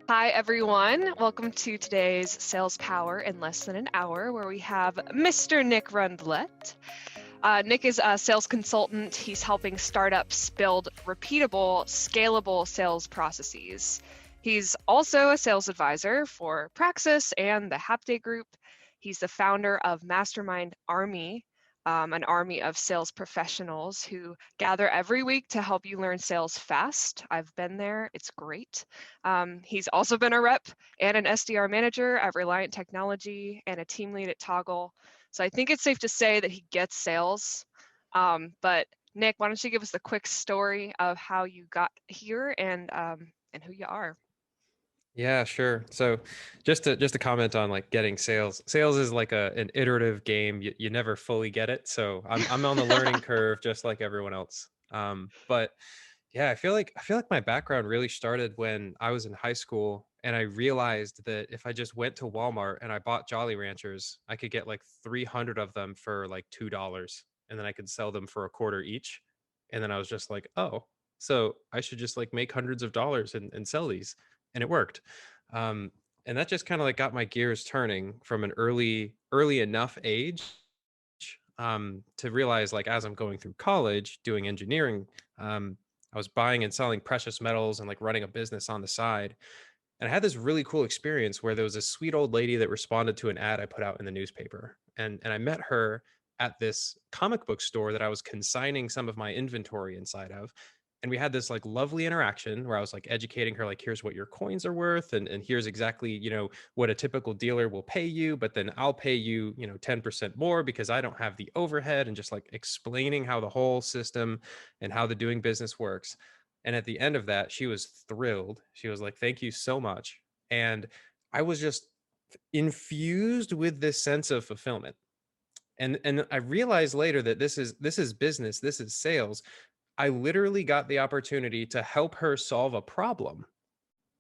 Hi, everyone. Welcome to today's Sales Power in Less Than an Hour, where we have Mr. Nick Rundlett. Nick is a sales consultant. He's helping startups build repeatable, scalable sales processes. He's also a sales advisor for Praxis and the Hapday Group. He's the founder of Mastermind Army, an army of sales professionals who gather every week to help you learn sales fast. I've been there. It's great. He's also been a rep and an SDR manager at Reliant Technology and a team lead at Toggle. So I think it's safe to say that he gets sales. But Nick, why don't you give us the quick story of how you got here and who you are? Yeah, sure. So just to comment on like getting sales. Sales is like an iterative game. You never fully get it. So I'm on the learning curve just like everyone else. But yeah, I feel like my background really started when I was in high school and I realized that if I just went to Walmart and I bought Jolly Ranchers, I could get like 300 of them for like $2 and then I could sell them for a quarter each. And then I was just like, "Oh, so I should just like make hundreds of dollars and sell these." And it worked. Um, and that just kind of like got my gears turning from an early enough age to realize like as I'm going through college doing engineering, I was buying and selling precious metals and like running a business on the side. And I had this really cool experience where there was a sweet old lady that responded to an ad I put out in the newspaper. And I met her at this comic book store that I was consigning some of my inventory inside of. And we had this like lovely interaction where I was like educating her, like, here's what your coins are worth, and here's exactly, what a typical dealer will pay you, but then I'll pay you, 10% more because I don't have the overhead, and just like explaining how the whole system and how the doing business works. And at the end of that, she was thrilled. She was like, "Thank you so much." And I was just infused with this sense of fulfillment. And I realized later that this is business, this is sales. I literally got the opportunity to help her solve a problem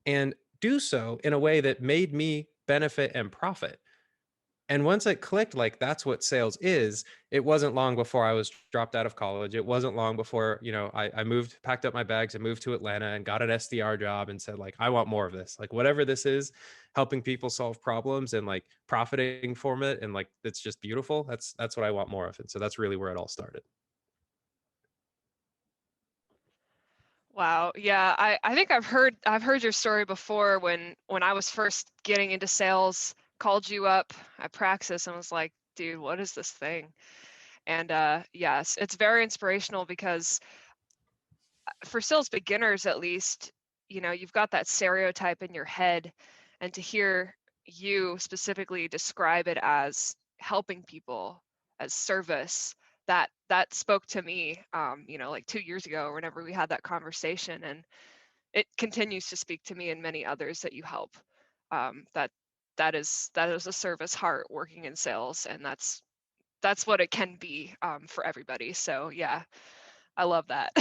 and do so in a way that made me benefit and profit. And once it clicked, like that's what sales is, it wasn't long before I was dropped out of college. It wasn't long before, I moved, packed up my bags and moved to Atlanta and got an SDR job and said, like, I want more of this. Like, whatever this is, helping people solve problems and like profiting from it. And like, it's just beautiful. That's what I want more of. And so that's really where it all started. Wow. Yeah, I think I've heard your story before when I was first getting into sales, called you up at Praxis and was like, dude, what is this thing? And yes, it's very inspirational because for sales beginners at least, you've got that stereotype in your head, and to hear you specifically describe it as helping people, as service, that spoke to me, like 2 years ago, whenever we had that conversation, and it continues to speak to me and many others that you help. That that is a service heart working in sales, and that's what it can be for everybody. So yeah, I love that.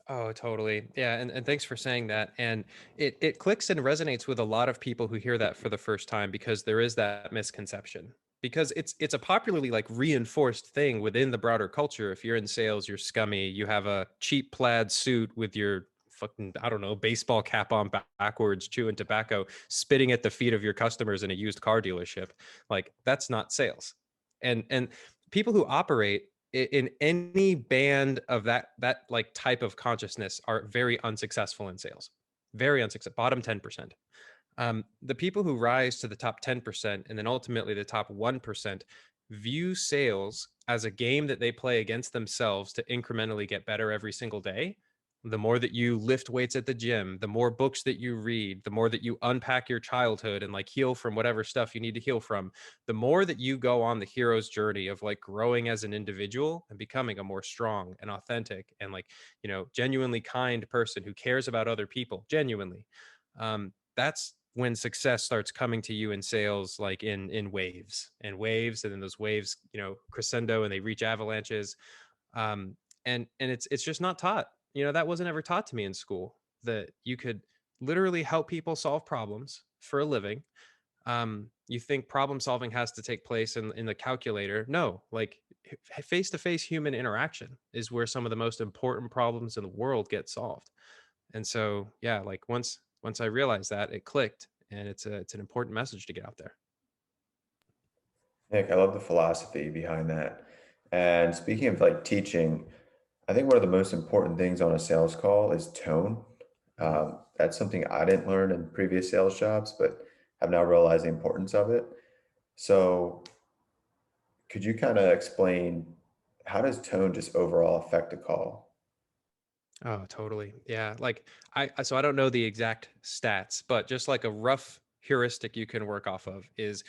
Oh, totally. Yeah, and thanks for saying that. And it clicks and resonates with a lot of people who hear that for the first time because there is that misconception. Because it's a popularly like reinforced thing within the broader culture. If you're in sales, you're scummy. You have a cheap plaid suit with your fucking, I don't know, baseball cap on backwards, chewing tobacco, spitting at the feet of your customers in a used car dealership. Like that's not sales. And people who operate in any band of that like type of consciousness are very unsuccessful in sales, very unsuccessful, bottom 10%. The people who rise to the top 10% and then ultimately the top 1% view sales as a game that they play against themselves to incrementally get better every single day. The more that you lift weights at the gym, the more books that you read, the more that you unpack your childhood and like heal from whatever stuff you need to heal from, the more that you go on the hero's journey of like growing as an individual and becoming a more strong and authentic and like, genuinely kind person who cares about other people genuinely. That's when success starts coming to you in sales, like in waves and waves, and then those waves, crescendo and they reach avalanches. And it's just not taught. That wasn't ever taught to me in school, that you could literally help people solve problems for a living. You think problem solving has to take place in the calculator. No, like face to face human interaction is where some of the most important problems in the world get solved. And so, yeah, like once I realized that, it clicked, and it's an important message to get out there. Nick, I love the philosophy behind that. And speaking of like teaching, I think one of the most important things on a sales call is tone. Mhm. That's something I didn't learn in previous sales jobs, but have now realized the importance of it. So, could you kind of explain how does tone just overall affect a call? Oh, totally. Yeah. Like so I don't know the exact stats, but just like a rough heuristic you can work off of is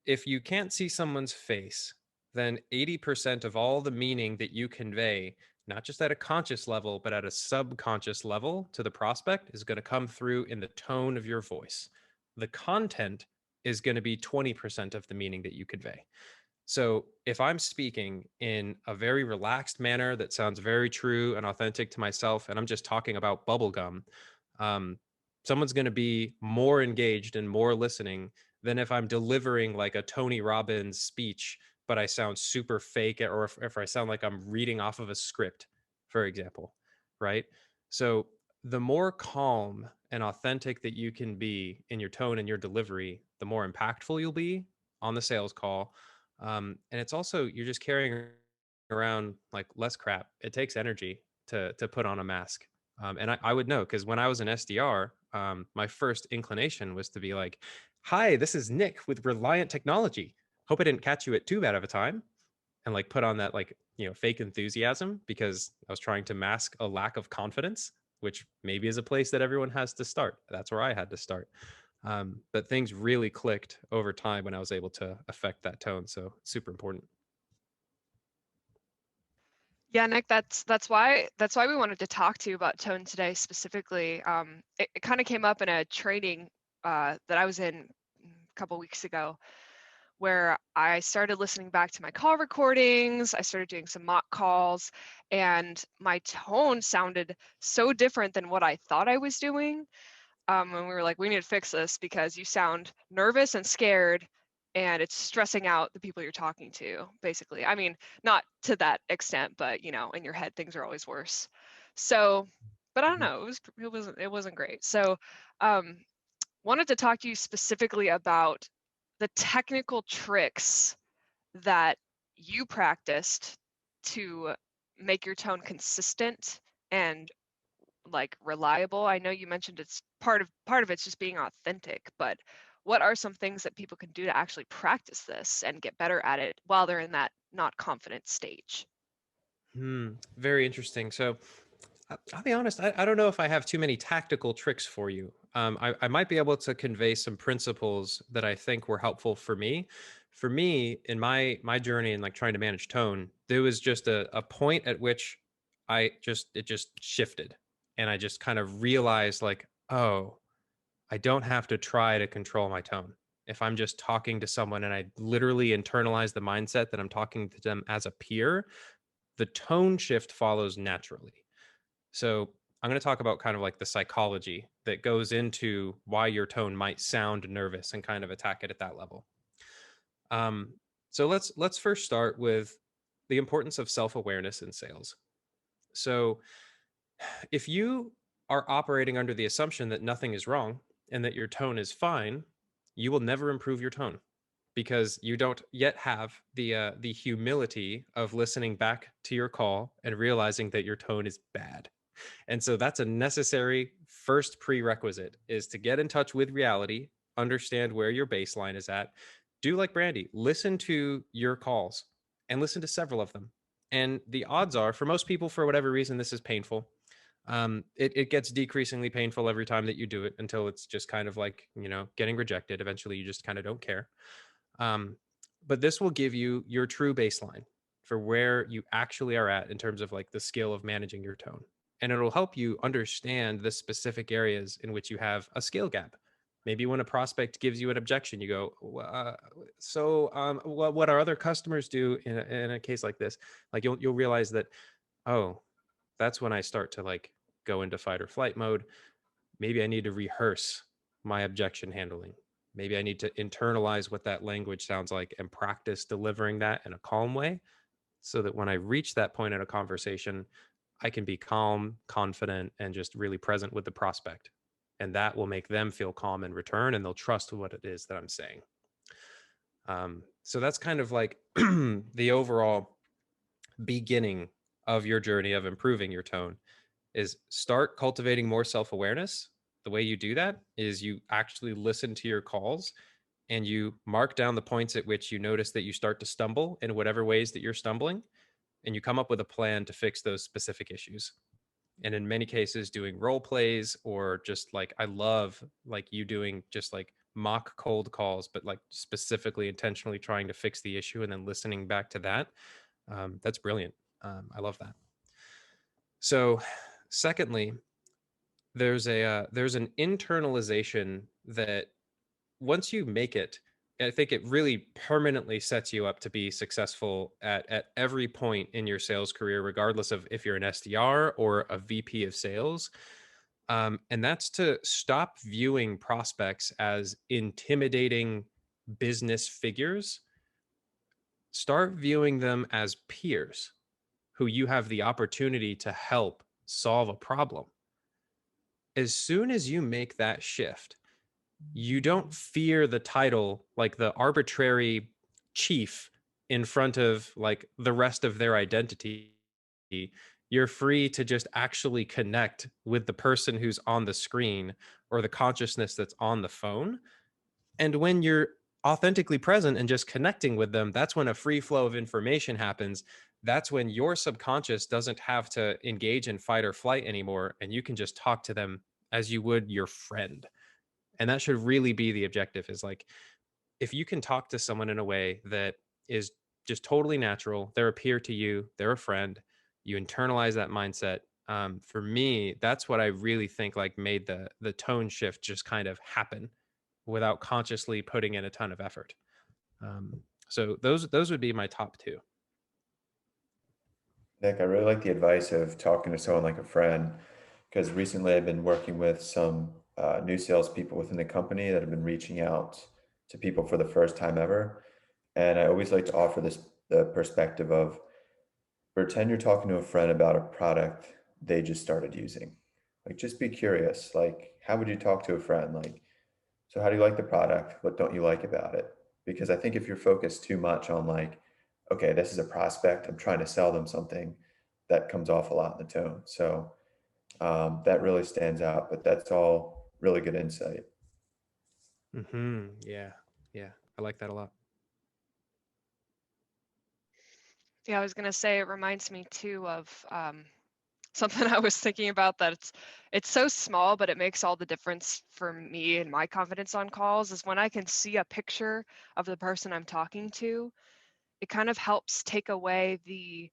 if you can't see someone's face, then 80% of all the meaning that you convey, not just at a conscious level, but at a subconscious level to the prospect, is going to come through in the tone of your voice. The content is going to be 20% of the meaning that you convey. So if I'm speaking in a very relaxed manner that sounds very true and authentic to myself, and I'm just talking about bubblegum, um, someone's going to be more engaged and more listening than if I'm delivering like a Tony Robbins speech, but I sound super fake, or if I sound like I'm reading off of a script, for example, right? So the more calm and authentic that you can be in your tone and your delivery, the more impactful you'll be on the sales call. And it's also, you're just carrying around like less crap. It takes energy to put on a mask. And I would know because when I was an SDR, my first inclination was to be like, "Hi, this is Nick with Reliant Technology. Hope I didn't catch you at too bad of a time." And like put on that like, fake enthusiasm because I was trying to mask a lack of confidence, which maybe is a place that everyone has to start. That's where I had to start. But things really clicked over time when I was able to affect that tone. So super important. Yeah, Nick, that's why we wanted to talk to you about tone today specifically. It kind of came up in a training that I was in a couple weeks ago, where I started listening back to my call recordings. I started doing some mock calls, and my tone sounded so different than what I thought I was doing. And we were like, we need to fix this because you sound nervous and scared, and it's stressing out the people you're talking to, basically. I mean, not to that extent, but in your head, things are always worse. So, but I don't Mhm. know, it wasn't great. So, um, wanted to talk to you specifically about the technical tricks that you practiced to make your tone consistent and like reliable. I know you mentioned it's part of it's just being authentic, but what are some things that people can do to actually practice this and get better at it while they're in that not confident stage? Very interesting. So I'll be honest, I don't know if I have too many tactical tricks for you. I might be able to convey some principles that I think were helpful for me. For me, in my journey in like trying to manage tone, there was just a point at which it just shifted. And I just kind of realized like, oh, I don't have to try to control my tone. If I'm just talking to someone and I literally internalize the mindset that I'm talking to them as a peer, the tone shift follows naturally. So I'm going to talk about kind of like the psychology that goes into why your tone might sound nervous and kind of attack it at that level. Um, so let's first start with the importance of self-awareness in sales. So if you are operating under the assumption that nothing is wrong and that your tone is fine, you will never improve your tone because you don't yet have the humility of listening back to your call and realizing that your tone is bad. And so that's a necessary first prerequisite is to get in touch with reality, understand where your baseline is at. Do like Brandy, listen to your calls and listen to several of them. And the odds are, for most people, for whatever reason, this is painful. It gets decreasingly painful every time that you do it until it's just kind of like, getting rejected. Eventually, you just kind of don't care. Um, but this will give you your true baseline for where you actually are at in terms of like the skill of managing your tone. And it'll help you understand the specific areas in which you have a skill gap. Maybe when a prospect gives you an objection, you go, what our other customers do in a case like this, like you'll realize that, oh, that's when I start to like go into fight or flight mode. Maybe I need to rehearse my objection handling. Maybe I need to internalize what that language sounds like and practice delivering that in a calm way so that when I reach that point in a conversation, I can be calm, confident, and just really present with the prospect. and that will make them feel calm in return, and they'll trust what it is that I'm saying. So that's kind of like the overall beginning of your journey of improving your tone, is start cultivating more self-awareness. The way you do that is you actually listen to your calls and you mark down the points at which you notice that you start to stumble in whatever ways that you're stumbling, and you come up with a plan to fix those specific issues. And in many cases, doing role plays, or just like, I love like you doing just like mock cold calls, but like specifically intentionally trying to fix the issue and then listening back to that. That's brilliant. I love that. So secondly, there's an internalization that once you make it, I think it really permanently sets you up to be successful at every point in your sales career, regardless of if you're an SDR or a VP of sales. And that's to stop viewing prospects as intimidating business figures. Start viewing them as peers who you have the opportunity to help solve a problem. As soon as you make that shift, you don't fear the title, like the arbitrary chief in front of like the rest of their identity. You're free to just actually connect with the person who's on the screen or the consciousness that's on the phone. And when you're authentically present and just connecting with them, that's when a free flow of information happens. That's when your subconscious doesn't have to engage in fight or flight anymore, and you can just talk to them as you would your friend. And that should really be the objective, is like, if you can talk to someone in a way that is just totally natural, they're a peer to you, they're a friend, you internalize that mindset. For me, that's what I really think like made the tone shift just kind of happen without consciously putting in a ton of effort. So those would be my top two. Nick, I really like the advice of talking to someone like a friend, because recently I've been working with some new salespeople within the company that have been reaching out to people for the first time ever. And I always like to offer the perspective of, pretend you're talking to a friend about a product they just started using. Like, just be curious. Like, how would you talk to a friend? Like, so how do you like the product? What don't you like about it? Because I think if you're focused too much on like, okay, this is a prospect, I'm trying to sell them something, that comes off a lot in the tone. So that really stands out, but that's all really good insight. Yeah. I like that a lot. Yeah, I was gonna say it reminds me too of something I was thinking about, that it's so small, but it makes all the difference for me and my confidence on calls, is when I can see a picture of the person I'm talking to. It kind of helps take away the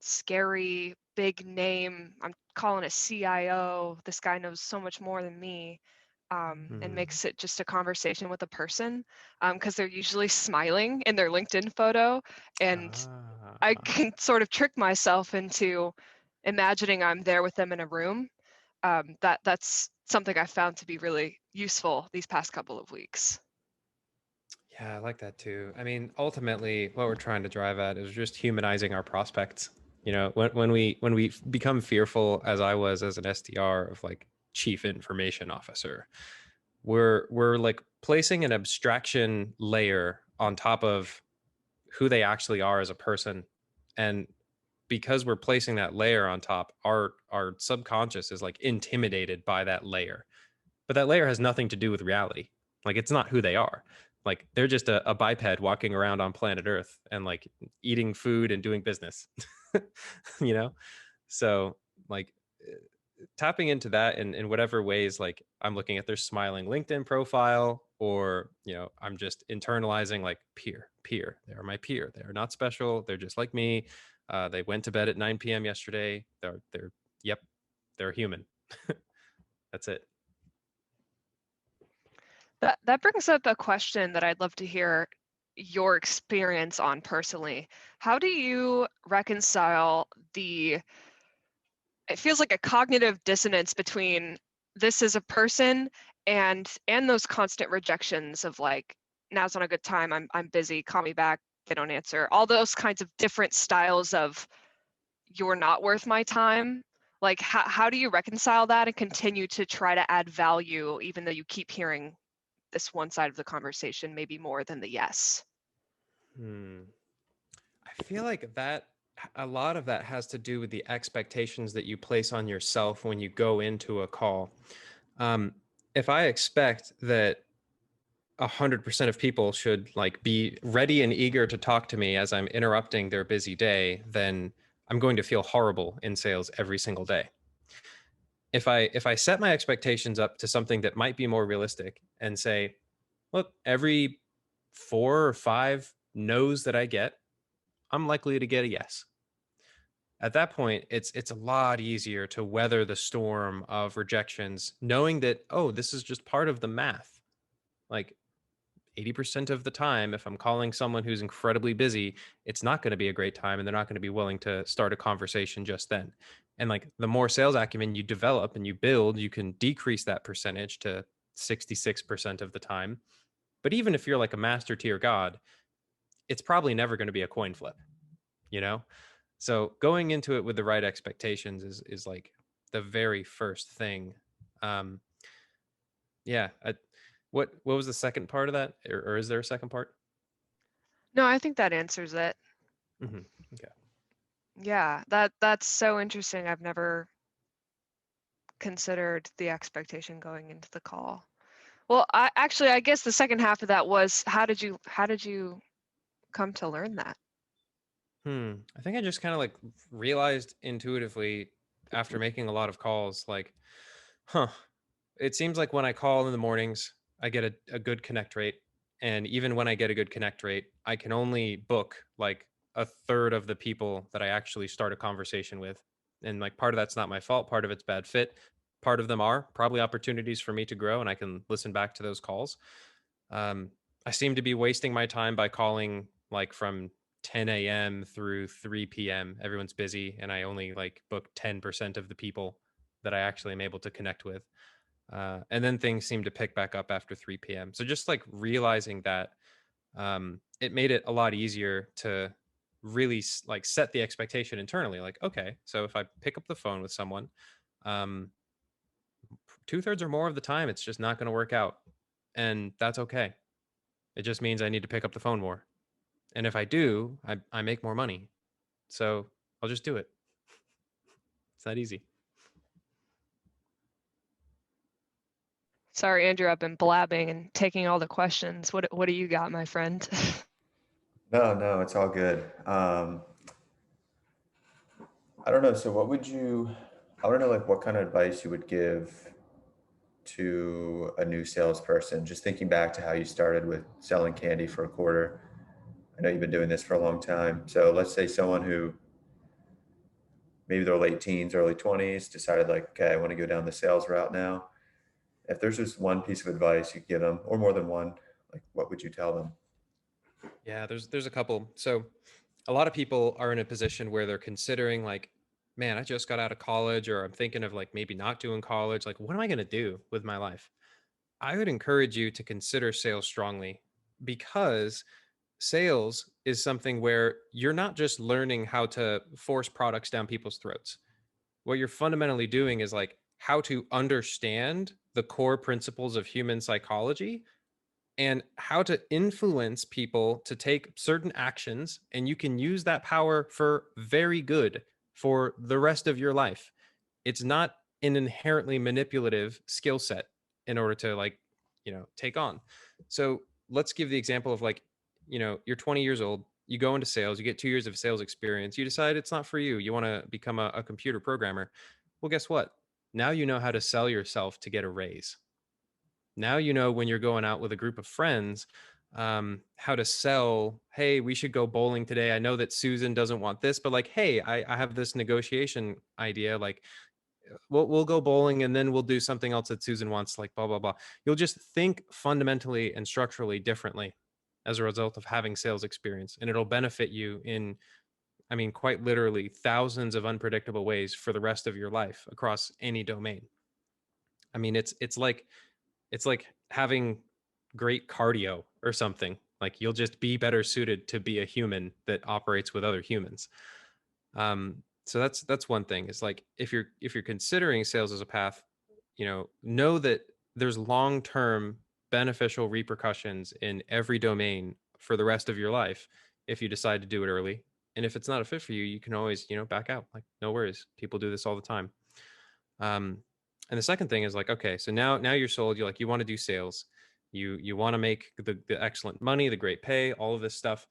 scary big name, I'm calling a CIO, this guy knows so much more than me, and makes it just a conversation with a person, because they're usually smiling in their LinkedIn photo, and I can sort of trick myself into imagining I'm there with them in a room. That's something I found to be really useful these past couple of weeks. Yeah, I like that too. I mean, ultimately, what we're trying to drive at is just humanizing our prospects. You know, when we become fearful, as I was as an SDR, of like chief information officer, we're like placing an abstraction layer on top of who they actually are as a person. And because we're placing that layer on top, our subconscious is like intimidated by that layer. But that layer has nothing to do with reality. Like, it's not who they are. Like, they're just a biped walking around on planet Earth and like eating food and doing business. You know? So like tapping into that in whatever ways, like I'm looking at their smiling LinkedIn profile, or, you know, I'm just internalizing like peer. They are my peer. They are not special. They're just like me. They went to bed at 9 p.m. yesterday. Yep, they're human. That's it. That brings up a question that I'd love to hear your experience on personally. How do you reconcile it feels like a cognitive dissonance between this is a person and those constant rejections of like, now's not a good time, I'm busy, call me back, they don't answer, all those kinds of different styles of you're not worth my time. Like, how do you reconcile that and continue to try to add value, even though you keep hearing this one side of the conversation, maybe more than the yes? I feel like that a lot of that has to do with the expectations that you place on yourself when you go into a call. Um, if I expect that 100% of people should like be ready and eager to talk to me as I'm interrupting their busy day, then I'm going to feel horrible in sales every single day. If I set my expectations up to something that might be more realistic and say, look, every 4 or 5 no's that I get, I'm likely to get a yes. At that point, it's a lot easier to weather the storm of rejections, knowing that, oh, this is just part of the math. Like 80% of the time, if I'm calling someone who's incredibly busy, it's not going to be a great time and they're not going to be willing to start a conversation just then. And like the more sales acumen you develop and you build, you can decrease that percentage to 66% of the time. But even if you're like a master tier god, it's probably never going to be a coin flip, you know? So going into it with the right expectations is like the very first thing. Um, yeah. What was the second part of that, or is there a second part? No, I think that answers it. Mm-hmm. Okay. Yeah, that's so interesting. I've never considered the expectation going into the call. Well, I guess the second half of that was how did you come to learn that? I think I just kind of like realized intuitively after making a lot of calls, like, huh, it seems like when I call in the mornings, I get a good connect rate. And even when I get a good connect rate, I can only book like a third of the people that I actually start a conversation with. And like part of that's not my fault, part of it's bad fit. Part of them are probably opportunities for me to grow, and I can listen back to those calls. Um, I seem to be wasting my time by calling like from 10 a.m. through 3 p.m. Everyone's busy, and I only like book 10% of the people that I actually am able to connect with. And then things seem to pick back up after 3 p.m. So just like realizing that, it made it a lot easier to really like set the expectation internally. Like, okay, so if I pick up the phone with someone, um, 2/3 or more of the time, it's just not going to work out, and that's okay. It just means I need to pick up the phone more. And if I do, I make more money. So I'll just do it. It's that easy. Sorry, Andrew, I've been blabbing and taking all the questions. What do you got, my friend? No, it's all good. I don't know. So I want to know like what kind of advice you would give to a new salesperson, just thinking back to how you started with selling candy for a quarter. I know you've been doing this for a long time. So let's say someone who maybe they're late teens, early 20s, decided like, okay, I want to go down the sales route now. If there's just one piece of advice you give them, or more than one, like what would you tell them? Yeah, there's a couple. So a lot of people are in a position where they're considering like, man, I just got out of college, or I'm thinking of like maybe not doing college. Like, what am I going to do with my life? I would encourage you to consider sales strongly, because sales is something where you're not just learning how to force products down people's throats. What you're fundamentally doing is like how to understand the core principles of human psychology and how to influence people to take certain actions. And you can use that power for very good for the rest of your life. It's not an inherently manipulative skill set in order to like, take on. So let's give the example of like, you're 20 years old, you go into sales, you get 2 years of sales experience, you decide it's not for you. You want to become a computer programmer. Well, guess what? Now you know how to sell yourself to get a raise. Now you know when you're going out with a group of friends, how to sell. Hey, we should go bowling today. I know that Susan doesn't want this, but like, hey, I have this negotiation idea. Like, we'll go bowling and then we'll do something else that Susan wants. Like, blah blah blah. You'll just think fundamentally and structurally differently as a result of having sales experience, and it'll benefit you in, I mean, quite literally thousands of unpredictable ways for the rest of your life across any domain. I mean, it's like having great cardio or something. Like, you'll just be better suited to be a human that operates with other humans. So that's one thing. Is like if you're considering sales as a path, know that there's long-term beneficial repercussions in every domain for the rest of your life if you decide to do it early. And if it's not a fit for you, you can always, back out. Like, no worries. People do this all the time. And the second thing is like, okay, so now you're sold. You want to do sales. You want to make the excellent money, the great pay, all of this stuff.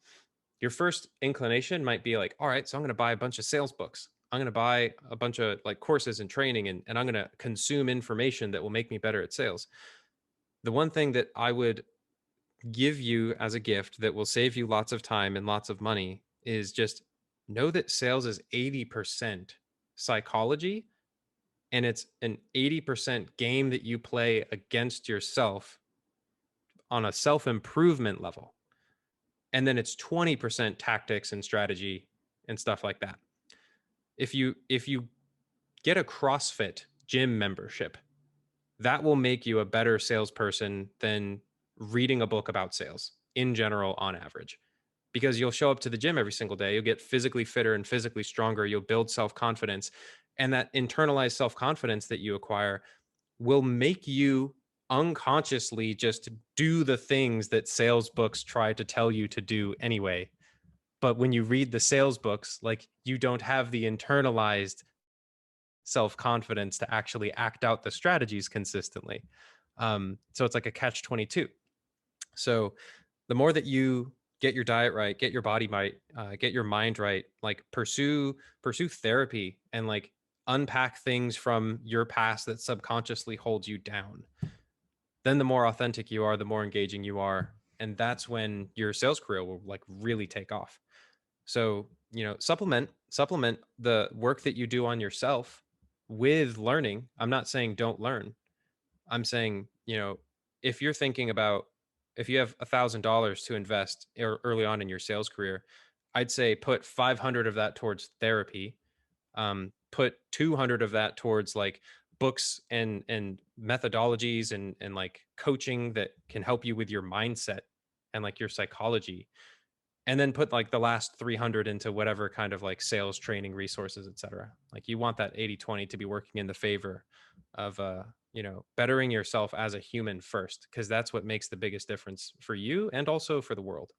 Your first inclination might be like, all right, so I'm going to buy a bunch of sales books. I'm going to buy a bunch of like courses and training, and I'm going to consume information that will make me better at sales. The one thing that I would give you as a gift that will save you lots of time and lots of money is just know that sales is 80% psychology, and it's an 80% game that you play against yourself on a self-improvement level. And then it's 20% tactics and strategy and stuff like that. If you get a CrossFit gym membership, that will make you a better salesperson than reading a book about sales in general on average. Because you'll show up to the gym every single day, you'll get physically fitter and physically stronger, you'll build self-confidence, and that internalized self-confidence that you acquire will make you unconsciously just do the things that sales books try to tell you to do anyway. But when you read the sales books, like, you don't have the internalized self-confidence to actually act out the strategies consistently. So it's like a catch 22. So the more that you get your diet right, get your body right, get your mind right, like pursue therapy and like unpack things from your past that subconsciously holds you down, then the more authentic you are, the more engaging you are, and that's when your sales career will like really take off. So, supplement the work that you do on yourself with learning. I'm not saying don't learn. I'm saying, if you're thinking about, if you have $1,000 to invest early on in your sales career, I'd say put 500 of that towards therapy. Put 200 of that towards like books and methodologies and like coaching that can help you with your mindset and like your psychology, and then put like the last 300 into whatever kind of like sales training resources, etc. Like, you want that 80-20 to be working in the favor of bettering yourself as a human first, because that's what makes the biggest difference for you and also for the world.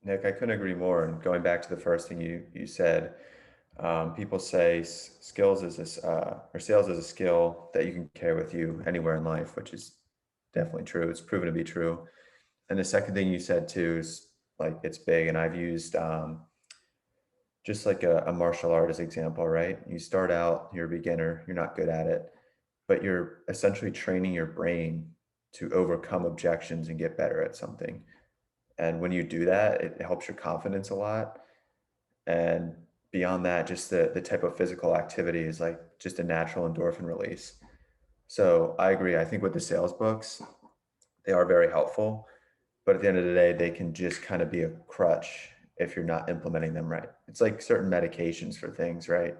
Nick, I couldn't agree more. And going back to the first thing you said, people say skills is this, or sales is a skill that you can carry with you anywhere in life, which is definitely true. It's proven to be true. And the second thing you said too is like, it's big. And I've used just like a martial art as example, right? You start out, you're a beginner, you're not good at it, but you're essentially training your brain to overcome objections and get better at something. And when you do that, it helps your confidence a lot. And beyond that, just the type of physical activity is like just a natural endorphin release. So I agree. I think with the sales books, they are very helpful, but at the end of the day, they can just kind of be a crutch if you're not implementing them right. It's like certain medications for things, right?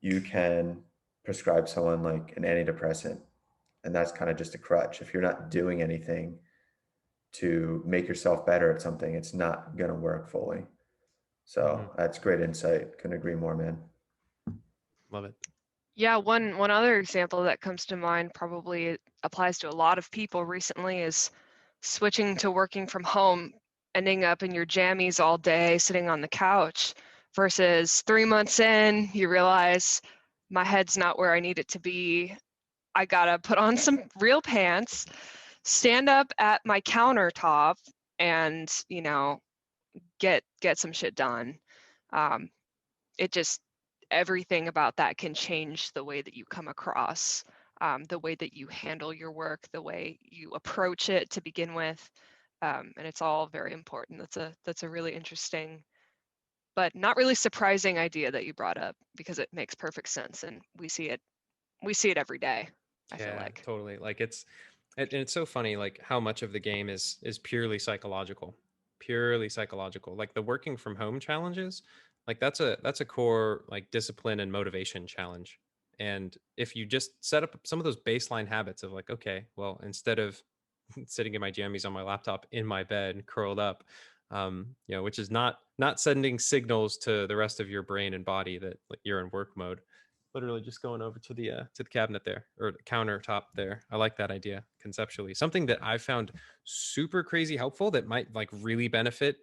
You can prescribe someone like an antidepressant, and that's kind of just a crutch. If you're not doing anything to make yourself better at something, it's not going to work fully. So that's great insight. Couldn't agree more, man. Love it. Yeah, one other example that comes to mind, probably applies to a lot of people recently, is switching to working from home, ending up in your jammies all day sitting on the couch, versus 3 months in, you realize my head's not where I need it to be. I gotta put on some real pants, stand up at my countertop, and get some shit done. It just, everything about that can change the way that you come across, the way that you handle your work, the way you approach it to begin with, and it's all very important. That's a really interesting, but not really surprising idea that you brought up, because it makes perfect sense, and we see it every day, I feel Yeah, like. totally. Like, and it's so funny, like how much of the game is purely psychological. Like the working from home challenges, like that's a core like discipline and motivation challenge. And if you just set up some of those baseline habits of like, okay, well, instead of sitting in my jammies on my laptop in my bed curled up, which is not sending signals to the rest of your brain and body that like you're in work mode. Literally just going over to the cabinet there, or the countertop there. I like that idea conceptually. Something that I found super crazy helpful that might like really benefit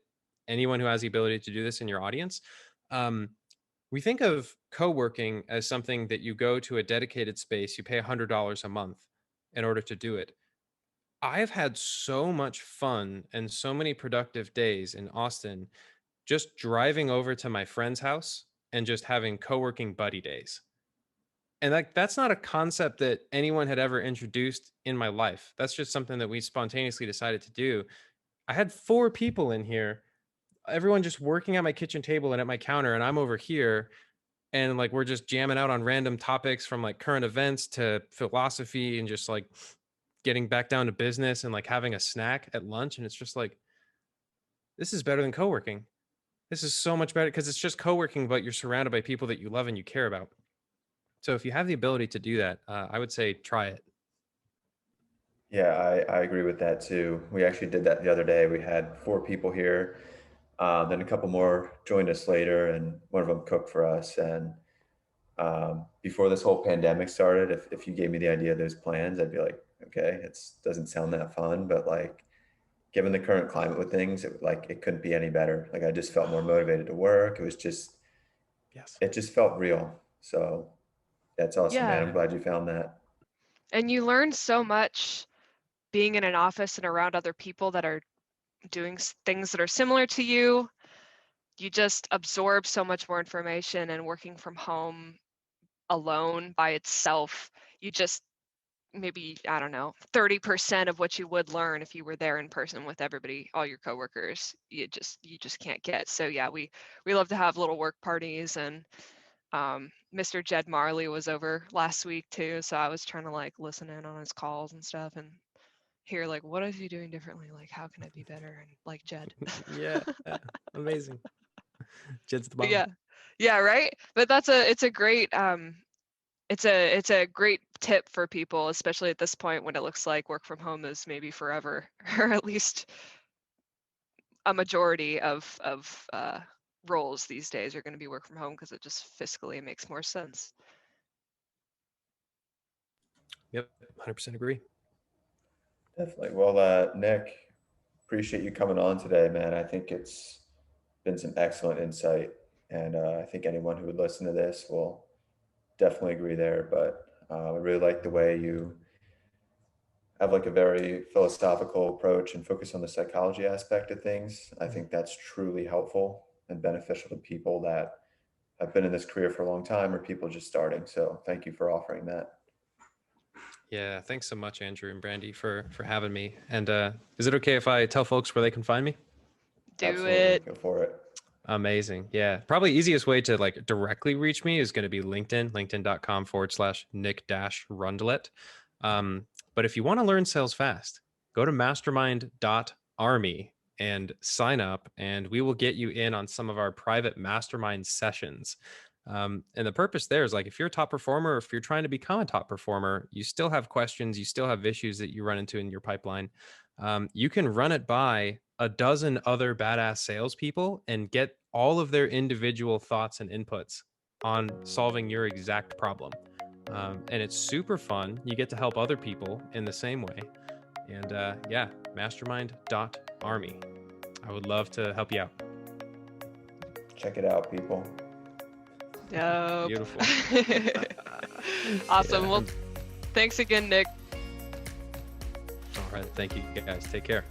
anyone who has the ability to do this in your audience. We think of co-working as something that you go to a dedicated space, you pay $100 a month in order to do it. I have had so much fun and so many productive days in Austin just driving over to my friend's house and just having co-working buddy days. And like that's not a concept that anyone had ever introduced in my life. That's just something that we spontaneously decided to do. I had 4 people in here, everyone just working at my kitchen table and at my counter, and I'm over here, and like we're just jamming out on random topics from like current events to philosophy and just like getting back down to business and like having a snack at lunch. And it's just like, this is better than co-working. This is so much better because it's just co-working, but you're surrounded by people that you love and you care about. So if you have the ability to do that, I would say try it. Yeah, I agree with that too. We actually did that the other day. We had 4 people here. Then a couple more joined us later, and one of them cooked for us. And before this whole pandemic started, if you gave me the idea of those plans, I'd be like, okay, it doesn't sound that fun, but like, given the current climate with things, it couldn't be any better. Like I just felt more motivated to work. It was just, Yes. it just felt real. So that's awesome, man. Yeah. I'm glad you found that. And you learn so much being in an office and around other people that are doing things that are similar to you. You just absorb so much more information, and working from home alone by itself, you just maybe, I don't know, 30% of what you would learn if you were there in person with everybody, all your coworkers. You just can't get. So yeah, we love to have little work parties, and Mr. Jed Marley was over last week too, so I was trying to like listen in on his calls and stuff and hear like, what is he doing differently? Like, how can I be better? And like Jed. Yeah, amazing. Jed's the bomb. Yeah, right. But it's a great it's a great tip for people, especially at this point when it looks like work from home is maybe forever, or at least a majority of roles these days are going to be work from home because it just fiscally makes more sense. Yep, 100% agree. Definitely. Well, Nick, appreciate you coming on today, man. I think it's been some excellent insight, and I think anyone who would listen to this will definitely agree there. But I really like the way you have like a very philosophical approach and focus on the psychology aspect of things. I think that's truly helpful and beneficial to people that have been in this career for a long time or people just starting. So thank you for offering that. Yeah, thanks so much, Andrew and Brandy, for having me. And is it okay if I tell folks where they can find me? Do Absolutely. it. Go for it. Amazing. Yeah. Probably easiest way to like directly reach me is going to be LinkedIn, linkedin.com/Nick-Rundlett. But if you want to learn sales fast, go to mastermind.army and sign up, and we will get you in on some of our private mastermind sessions. And the purpose there is like, if you're a top performer, or if you're trying to become a top performer, you still have questions, you still have issues that you run into in your pipeline. You can run it by a dozen other badass salespeople and get all of their individual thoughts and inputs on solving your exact problem. And it's super fun. You get to help other people in the same way. And yeah, mastermind.army. I would love to help you out. Check it out, people. Dope. Beautiful. Awesome. Yeah. Well, thanks again, Nick. All right. Thank you guys. Take care.